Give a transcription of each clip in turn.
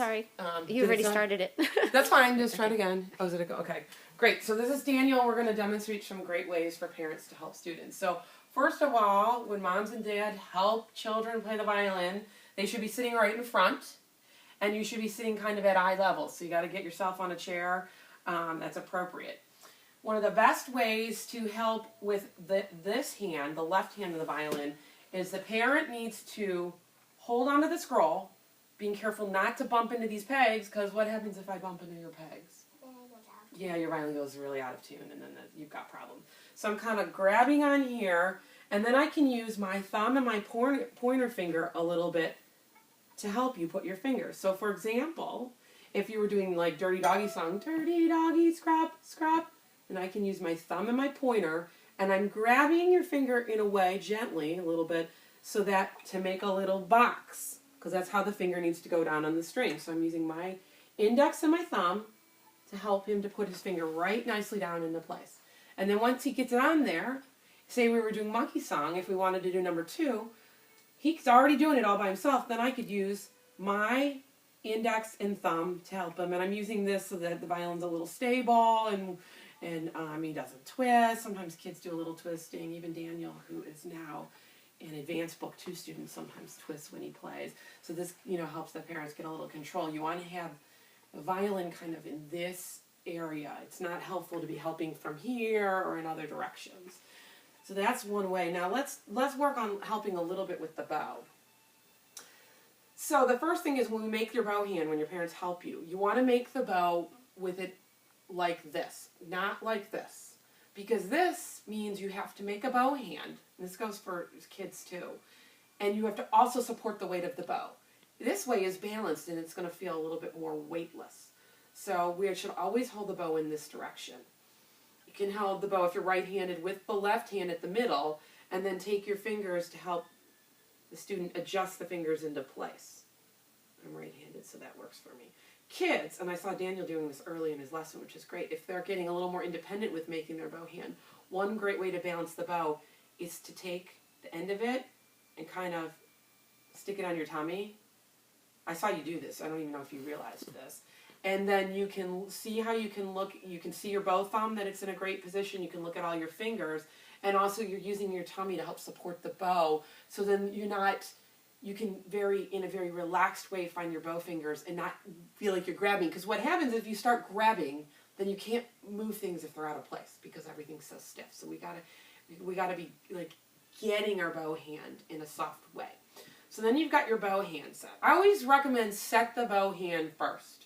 sorry. You already started it. That's fine. Just try it again. Oh, is it okay? Great. So this is Daniel. We're going to demonstrate some great ways for parents to help students. So first of all, when moms and dad help children play the violin, they should be sitting right in front, and you should be sitting kind of at eye level. So you got to get yourself on a chair that's appropriate. One of the best ways to help with this hand, the left hand of the violin, is the parent needs to hold onto the scroll, being careful not to bump into these pegs, because what happens if I bump into your pegs? Yeah, your violin goes really out of tune, and then you've got problems. So I'm kind of grabbing on here, and then I can use my thumb and my pointer finger a little bit to help you put your fingers. So for example, if you were doing like Dirty Doggy song, dirty doggy, scrub, scrub, and I can use my thumb and my pointer, and I'm grabbing your finger in a way, gently, a little bit, so that to make a little box, because that's how the finger needs to go down on the string. So I'm using my index and my thumb to help him to put his finger right nicely down into place. And then once he gets it on there, say we were doing Monkey Song, if we wanted to do number 2, he's already doing it all by himself, then I could use my index and thumb to help him. And I'm using this so that the violin's a little stable and he doesn't twist. Sometimes kids do a little twisting. Even Daniel, who is now an advanced Book 2 student, sometimes twists when he plays. So this, helps the parents get a little control. You want to have the violin kind of in this area. It's not helpful to be helping from here or in other directions. So that's one way. Now let's work on helping a little bit with the bow. So the first thing is when we make your bow hand, when your parents help you, you want to make the bow with it like this, not like this. Because this means you have to make a bow hand. And this goes for kids too. And you have to also support the weight of the bow. This way is balanced and it's going to feel a little bit more weightless. So we should always hold the bow in this direction. You can hold the bow if you're right-handed with the left hand at the middle, and then take your fingers to help the student adjust the fingers into place. I'm right-handed, so that works for me. Kids, and I saw Daniel doing this early in his lesson, which is great, if they're getting a little more independent with making their bow hand, one great way to balance the bow is to take the end of it and kind of stick it on your tummy. I saw you do this. I don't even know if you realized this. And then you can see how you can see your bow thumb, that it's in a great position. You can look at all your fingers. And also you're using your tummy to help support the bow. So then you can in a very relaxed way find your bow fingers and not feel like you're grabbing. Because what happens if you start grabbing, then you can't move things if they're out of place because everything's so stiff. So we gotta be like getting our bow hand in a soft way. So then you've got your bow hand set. I always recommend set the bow hand first.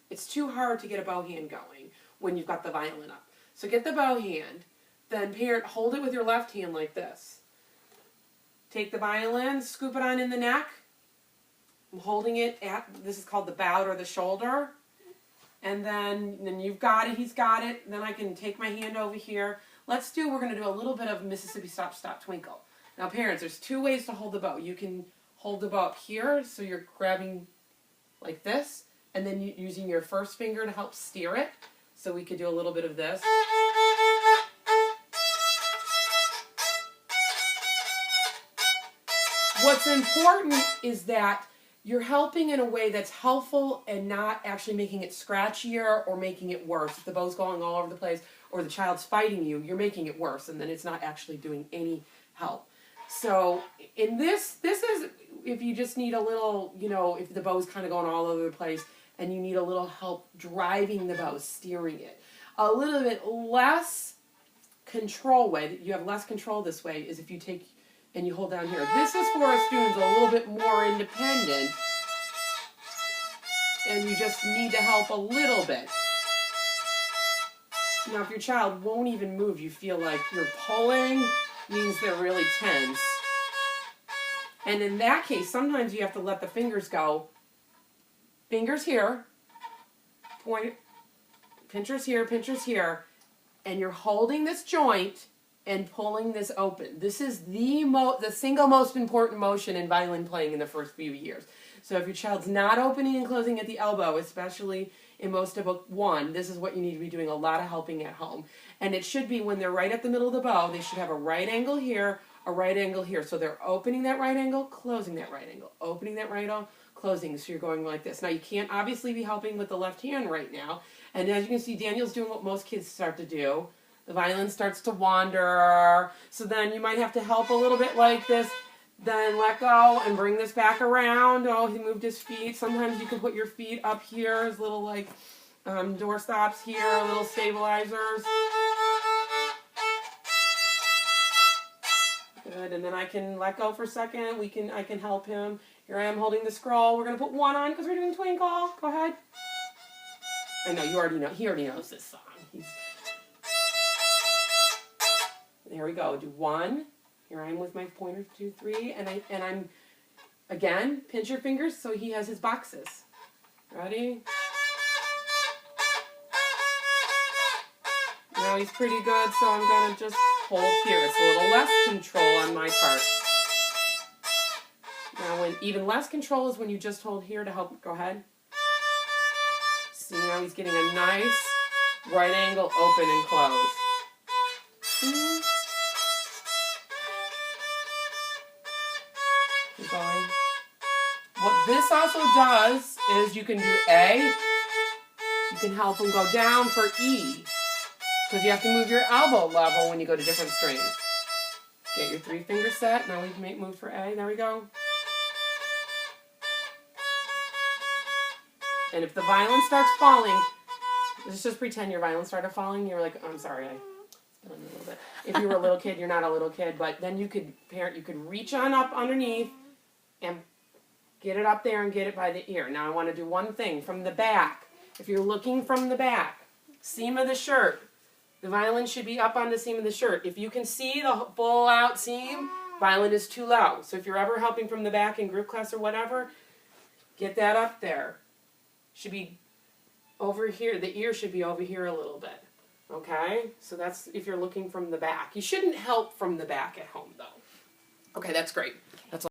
It's too hard to get a bow hand going when you've got the violin up. So get the bow hand, then parent, hold it with your left hand like this. Take the violin, scoop it on in the neck. I'm holding it this is called the bout or the shoulder. And then you've got it, he's got it. Then I can take my hand over here. We're going to do a little bit of Mississippi Stop, Stop, Twinkle. Now parents, there's 2 ways to hold the bow. You can hold the bow up here, so you're grabbing like this, and then using your first finger to help steer it. So we could do a little bit of this. What's important is that you're helping in a way that's helpful and not actually making it scratchier or making it worse. If the bow's going all over the place or the child's fighting you, you're making it worse, and then it's not actually doing any help. So in this is if you just need a little, if the bow's kind of going all over the place and you need a little help driving the bow, steering it. A little bit less control way, you have less control this way, is if you take and you hold down here. This is for a student a little bit more independent, and you just need to help a little bit. Now if your child won't even move, you feel like you're pulling, means they're really tense. And in that case, sometimes you have to let the fingers go. Fingers here, pinchers here, and you're holding this joint and pulling this open. This is the single most important motion in violin playing in the first few years. So if your child's not opening and closing at the elbow, especially in most of Book 1, this is what you need to be doing a lot of helping at home. And it should be when they're right at the middle of the bow, they should have a right angle here, a right angle here. So they're opening that right angle, closing that right angle, opening that right angle, closing. So you're going like this. Now you can't obviously be helping with the left hand right now. And as you can see, Daniel's doing what most kids start to do. The violin starts to wander. So then you might have to help a little bit like this. Then let go and bring this back around. Oh, he moved his feet. Sometimes you can put your feet up here as little like door stops here, little stabilizers. Good, and then I can let go for a second. I can help him. Here I am holding the scroll. We're gonna put one on because we're doing Twinkle. Go ahead. I know you already know. He already knows this song. There we go. Do one. Here I am with my pointer, 2, 3, and I'm again pinch your fingers so he has his boxes. Ready? Now he's pretty good, so I'm gonna just hold here. It's a little less control on my part. Now, when even less control is when you just hold here to help. Go ahead. See, now he's getting a nice right angle open and close. Keep going. What this also does is you can do A. You can help him go down for E. Because you have to move your elbow level when you go to different strings. Get your 3 finger set. Now we've moved for A. There we go. And if the violin starts falling, let's just pretend your violin started falling. You're like, oh, I'm sorry, I spit on you a little bit. If you were a little kid, you're not a little kid. But then you could reach on up underneath and get it up there and get it by the ear. Now I want to do one thing from the back. If you're looking from the back, seam of the shirt. The violin should be up on the seam of the shirt. If you can see the full out seam, violin is too low. So if you're ever helping from the back in group class or whatever, get that up there. Should be over here. The ear should be over here a little bit. Okay? So that's if you're looking from the back. You shouldn't help from the back at home though. Okay, that's great.